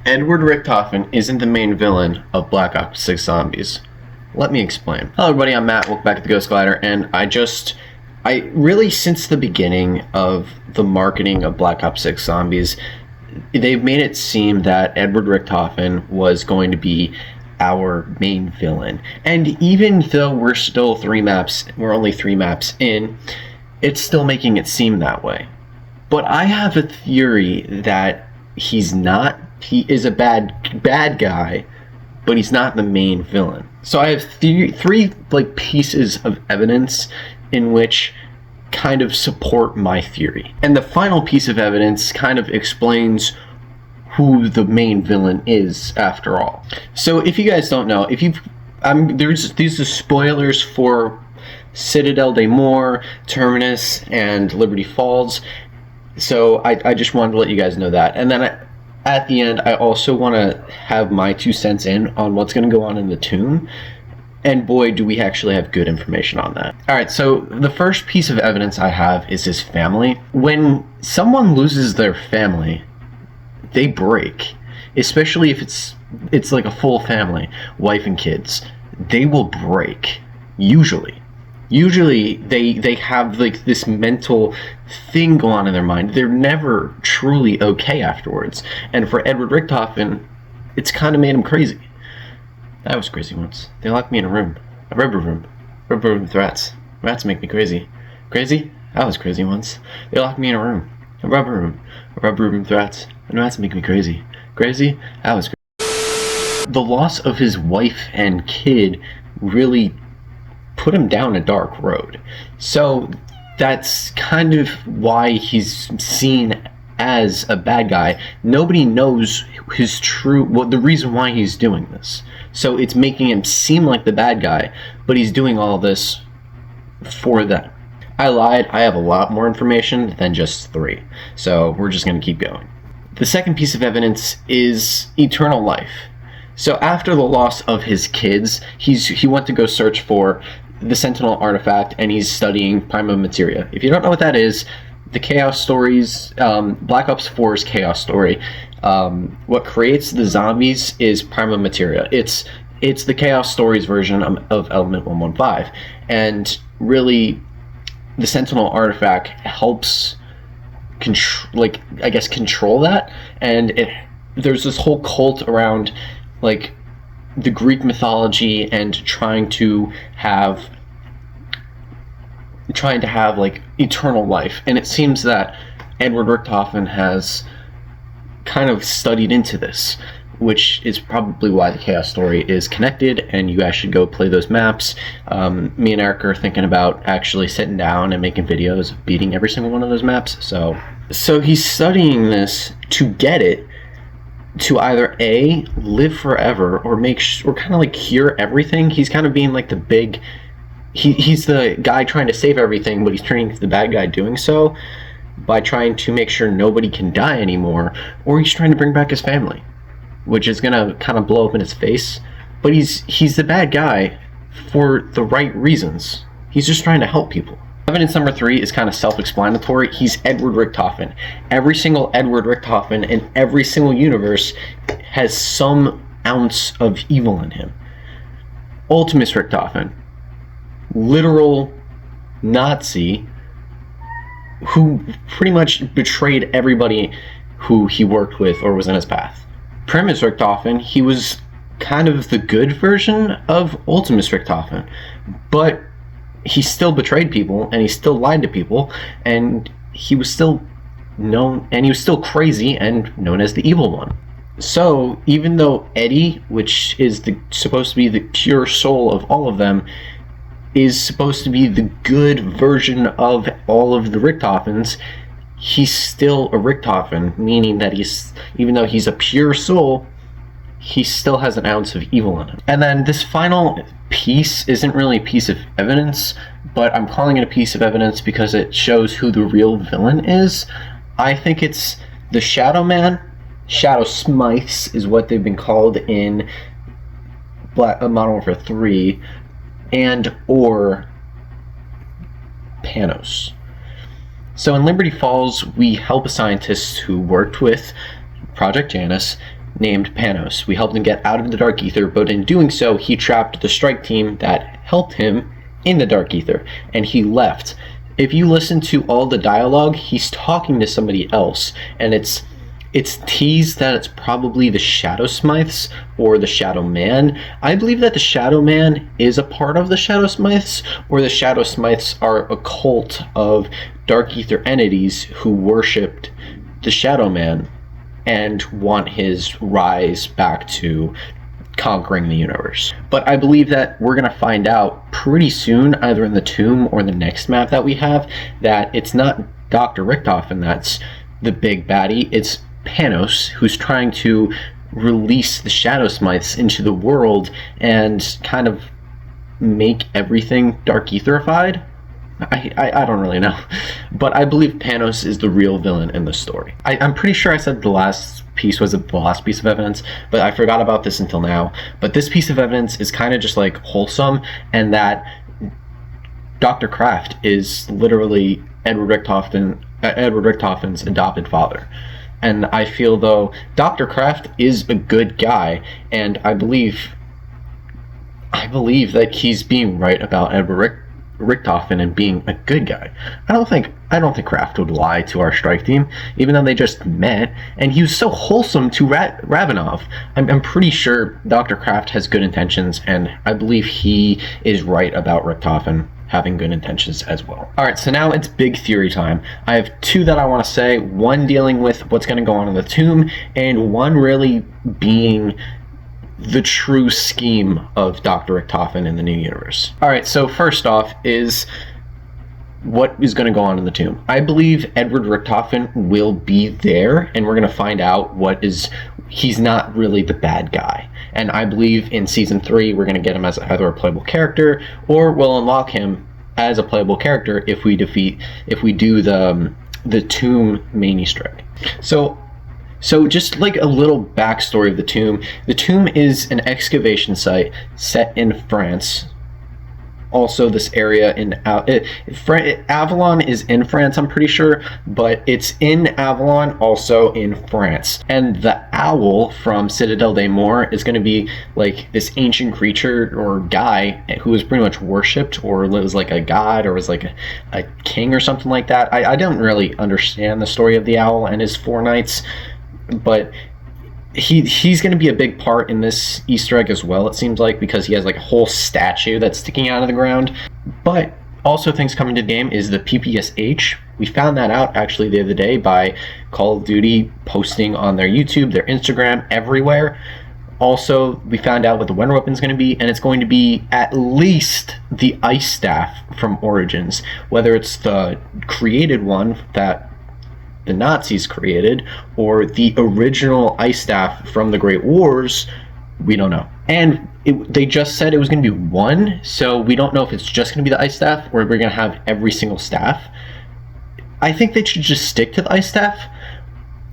Edward Richtofen isn't the main villain of Black Ops 6 Zombies. Let me explain. Hello everybody, I'm Matt, welcome back to the Ghost Glider, and I really, since the beginning of the marketing of Black Ops 6 Zombies, they've made it seem that Edward Richtofen was going to be our main villain. And even though we're only three maps in, it's still making it seem that way. But I have a theory that he's not. He is a bad guy, but he's not the main villain. So I have three pieces of evidence in which kind of support my theory. And the final piece of evidence kind of explains who the main villain is after all. So if you guys don't know, these are spoilers for Citadel de Mor, Terminus, and Liberty Falls. So I just wanted to let you guys know that. And then at the end, I also want to have my 2 cents in on what's going to go on in the tomb. And boy, do we actually have good information on that. Alright, so the first piece of evidence I have is his family. When someone loses their family, they break. Especially if it's like a full family, wife and kids. They will break. Usually they have like this mental thing go on in their mind. They're never truly okay afterwards. And for Edward Richtofen, it's kind of made him crazy. I was crazy once. They locked me in a room. A rubber room. Rubber room with rats. Rats make me crazy. Crazy? I was crazy once. They locked me in a room. A rubber room. A rubber room with rats. And rats make me crazy. Crazy? I was crazy. The loss of his wife and kid really put him down a dark road. So that's kind of why he's seen as a bad guy. Nobody knows the reason why he's doing this. So it's making him seem like the bad guy, but he's doing all this for them. I lied. I have a lot more information than just 3. So we're just going to keep going. The second piece of evidence is eternal life. So after the loss of his kids, he went to go search for the Sentinel artifact, and he's studying Prima Materia. If you don't know what that is, the Chaos Stories, Black Ops 4's Chaos Story, what creates the zombies is Prima Materia. It's the Chaos Stories version of Element 115, and really, the Sentinel artifact helps control that, and there's this whole cult around like the Greek mythology and trying to have like eternal life. And it seems that Edward Richtofen has kind of studied into this, which is probably why the Chaos Story is connected, and you guys should go play those maps. Me and Eric are thinking about actually sitting down and making videos of beating every single one of those maps. So he's studying this to get it to either A, live forever, or kind of like cure everything. He's kind of being like the big... He's the guy trying to save everything, but he's turning into the bad guy doing so by trying to make sure nobody can die anymore, or he's trying to bring back his family, which is going to kind of blow up in his face. But he's the bad guy for the right reasons. He's just trying to help people. Evidence number 3 is kind of self-explanatory. He's Edward Richtofen. Every single Edward Richtofen in every single universe has some ounce of evil in him. Ultimus Richtofen, literal Nazi who pretty much betrayed everybody who he worked with or was in his path. Primus Richtofen, he was kind of the good version of Ultimus Richtofen, but he still betrayed people, and he still lied to people, and he was still crazy and known as the evil one. So even though Eddie, which is supposed to be the pure soul of all of them, is supposed to be the good version of all of the Richtofens, he's still a Richtofen, meaning that even though he's a pure soul, he still has an ounce of evil in him. And then this final piece isn't really a piece of evidence, but I'm calling it a piece of evidence because it shows who the real villain is. I think it's the Shadow Man. Shadow Smythes is what they've been called in Modern Warfare 3, or Panos. So in Liberty Falls, we help a scientist who worked with Project Janus named Panos. We helped him get out of the Dark Ether, but in doing so, he trapped the strike team that helped him in the Dark Ether, and he left. If you listen to all the dialogue, he's talking to somebody else, and it's teased that it's probably the Shadow Smythes or the Shadow Man. I believe that the Shadow Man is a part of the Shadow Smythes, or the Shadow Smythes are a cult of Dark Ether entities who worshipped the Shadow Man and want his rise back to conquering the universe. But I believe that we're going to find out pretty soon, either in the tomb or the next map that we have, that it's not Dr. Richtofen that's the big baddie, it's Panos, who's trying to release the Shadow Smythes into the world and kind of make everything Dark Etherified. I don't really know, but I believe Panos is the real villain in the story. I'm pretty sure I said the last piece was the last piece of evidence, but I forgot about this until now. But this piece of evidence is kind of just like wholesome, and that Dr. Kraft is literally Edward Richtofen's adopted father. And I feel though Dr. Kraft is a good guy, and I believe that he's being right about Edward Richtofen and being a good guy. I don't think Kraft would lie to our strike team, even though they just met, and he was so wholesome to Ravenov. I'm pretty sure Dr. Kraft has good intentions, and I believe he is right about Richtofen having good intentions as well. Alright, so now it's big theory time. I have two that I want to say, one dealing with what's going to go on in the tomb, and one really being the true scheme of Dr. Richtofen in the new universe. Alright, so first off is what is going to go on in the tomb. I believe Edward Richtofen will be there, and we're going to find out he's not really the bad guy. And I believe in Season 3, we're going to get him as either a playable character, or we'll unlock him as a playable character if we do the tomb main Easter egg. So just like a little backstory of the tomb. The tomb is an excavation site set in France. Also, this area in Avalon is in France, I'm pretty sure, but it's in Avalon, also in France. And the owl from Citadel des Morts is going to be like this ancient creature or guy who was pretty much worshipped, or was like a god, or was like a king or something like that. I don't really understand the story of the owl and his four knights, but he's going to be a big part in this Easter egg as well, it seems like, because he has like a whole statue that's sticking out of the ground. But also things coming to the game is the PPSH. We found that out actually the other day by Call of Duty posting on their YouTube, their Instagram, everywhere. Also, we found out what the wonder weapon is going to be, and it's going to be at least the ice staff from Origins. Whether it's the created one that the Nazis created, or the original ice staff from the Great Wars, we don't know. And they just said it was going to be one, so we don't know if it's just going to be the ice staff, or if we're going to have every single staff. I think they should just stick to the ice staff,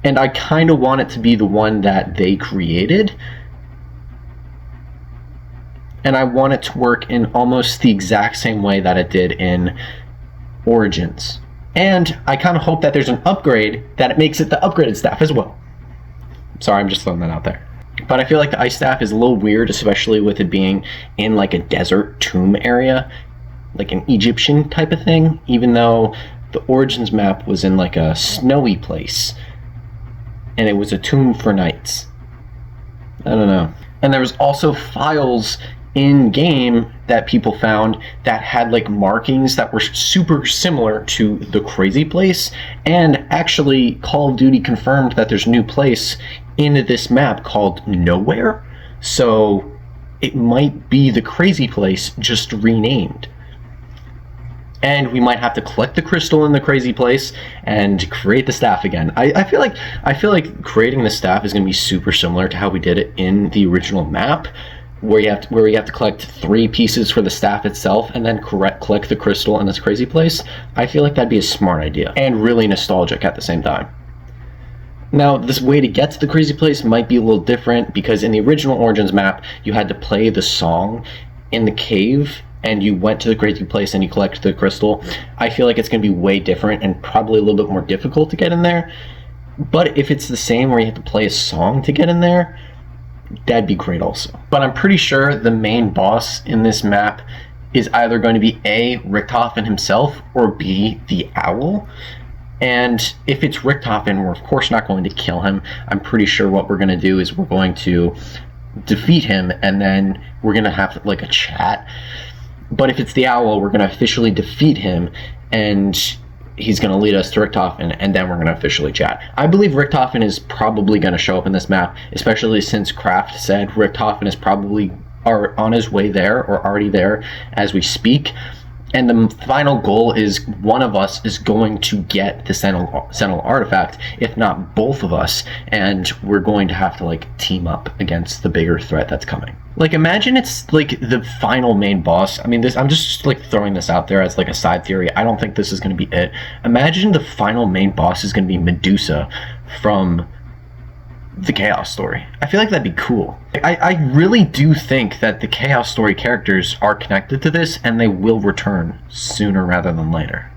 and I kind of want it to be the one that they created. And I want it to work in almost the exact same way that it did in Origins. And I kind of hope that there's an upgrade that it makes it the upgraded staff as well. Sorry, I'm just throwing that out there. But I feel like the ice staff is a little weird, especially with it being in like a desert tomb area, like an Egyptian type of thing, even though the Origins map was in like a snowy place, and it was a tomb for knights. I don't know. And there was also files in game that people found that had like markings that were super similar to the crazy place, and actually Call of Duty confirmed that there's a new place in this map called Nowhere, so it might be the crazy place just renamed. And we might have to collect the crystal in the crazy place and create the staff again. I feel like creating the staff is going to be super similar to how we did it in the original map, where you have to collect 3 pieces for the staff itself and then collect the crystal in this crazy place. I feel like that'd be a smart idea and really nostalgic at the same time. Now, this way to get to the crazy place might be a little different, because in the original Origins map, you had to play the song in the cave, and you went to the crazy place and you collected the crystal. I feel like it's going to be way different and probably a little bit more difficult to get in there. But if it's the same where you have to play a song to get in there, that'd be great also. But I'm pretty sure the main boss in this map is either going to be A, Richtofen himself, or B, the owl. And if it's Richtofen, we're of course not going to kill him. I'm pretty sure what we're going to do is we're going to defeat him, and then we're going to have like a chat. But if it's the owl, we're going to officially defeat him, and he's going to lead us to Richtofen, and then we're going to officially chat. I believe Richtofen is probably going to show up in this map, especially since Kraft said Richtofen is probably on his way there, or already there as we speak. And the final goal is one of us is going to get the Sentinel artifact, if not both of us, and we're going to have to like team up against the bigger threat that's coming. Like, imagine it's like the final main boss. I mean, I'm just like throwing this out there as like a side theory. I don't think this is going to be it. Imagine the final main boss is going to be Medusa from the Chaos Story. I feel like that'd be cool. I really do think that the Chaos Story characters are connected to this, and they will return sooner rather than later.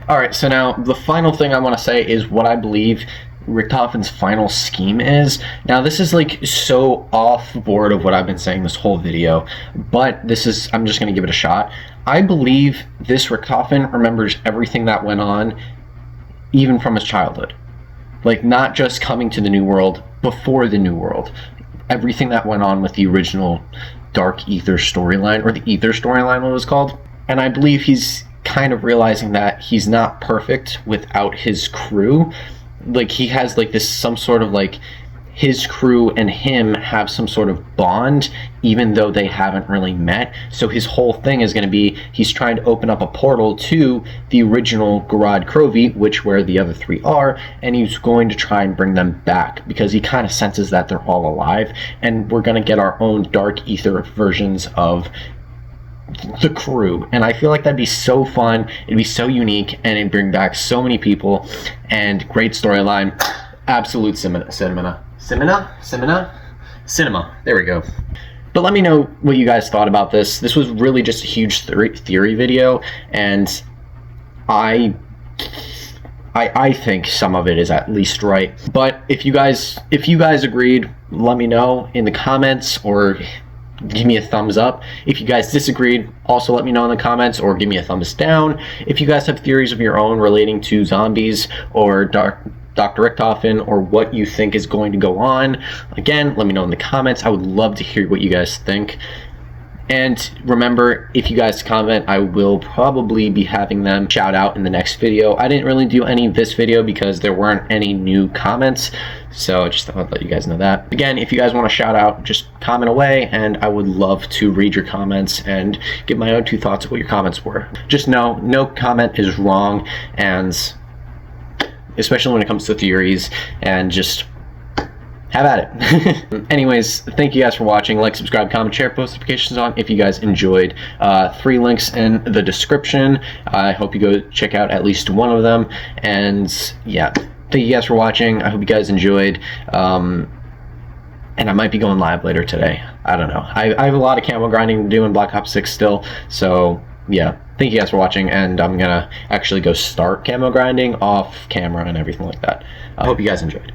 Alright, so now the final thing I want to say is what I believe Richtofen's final scheme is. Now this is like so off board of what I've been saying this whole video, but I'm just going to give it a shot. I believe this Richtofen remembers everything that went on, even from his childhood. Like, not just coming to the New World, before the New World. Everything that went on with the original Dark Ether storyline, or the Ether storyline, what it was called. And I believe he's kind of realizing that he's not perfect without his crew. Like, he has like this, some sort of like, his crew and him have some sort of bond, even though they haven't really met. So his whole thing is going to be, he's trying to open up a portal to the original Garad Krovi, which where the other three are, and he's going to try and bring them back, because he kind of senses that they're all alive, and we're going to get our own Dark Ether versions of the crew. And I feel like that'd be so fun, it'd be so unique, and it'd bring back so many people, and great storyline. Absolute cinema. There we go. But let me know what you guys thought about this. This was really just a huge theory video, and I think some of it is at least right. But if you guys agreed, let me know in the comments, or give me a thumbs up. If you guys disagreed, also let me know in the comments, or give me a thumbs down. If you guys have theories of your own relating to zombies or Dr. Richtofen, or what you think is going to go on, again, let me know in the comments. I would love to hear what you guys think. And remember, if you guys comment, I will probably be having them shout out in the next video. I didn't really do any this video because there weren't any new comments, so I just thought I'd let you guys know that. Again, if you guys want to shout out, just comment away, and I would love to read your comments and give my own two thoughts of what your comments were. Just know, no comment is wrong, and especially when it comes to theories, and just have at it. Anyways, thank you guys for watching. Like, subscribe, comment, share, post notifications on if you guys enjoyed. 3 links in the description. I hope you go check out at least one of them. And yeah, thank you guys for watching. I hope you guys enjoyed. And I might be going live later today. I don't know. I have a lot of camo grinding to do in Black Ops 6 still, so yeah. Thank you guys for watching, and I'm gonna actually go start camo grinding off camera and everything like that. I hope you guys enjoyed.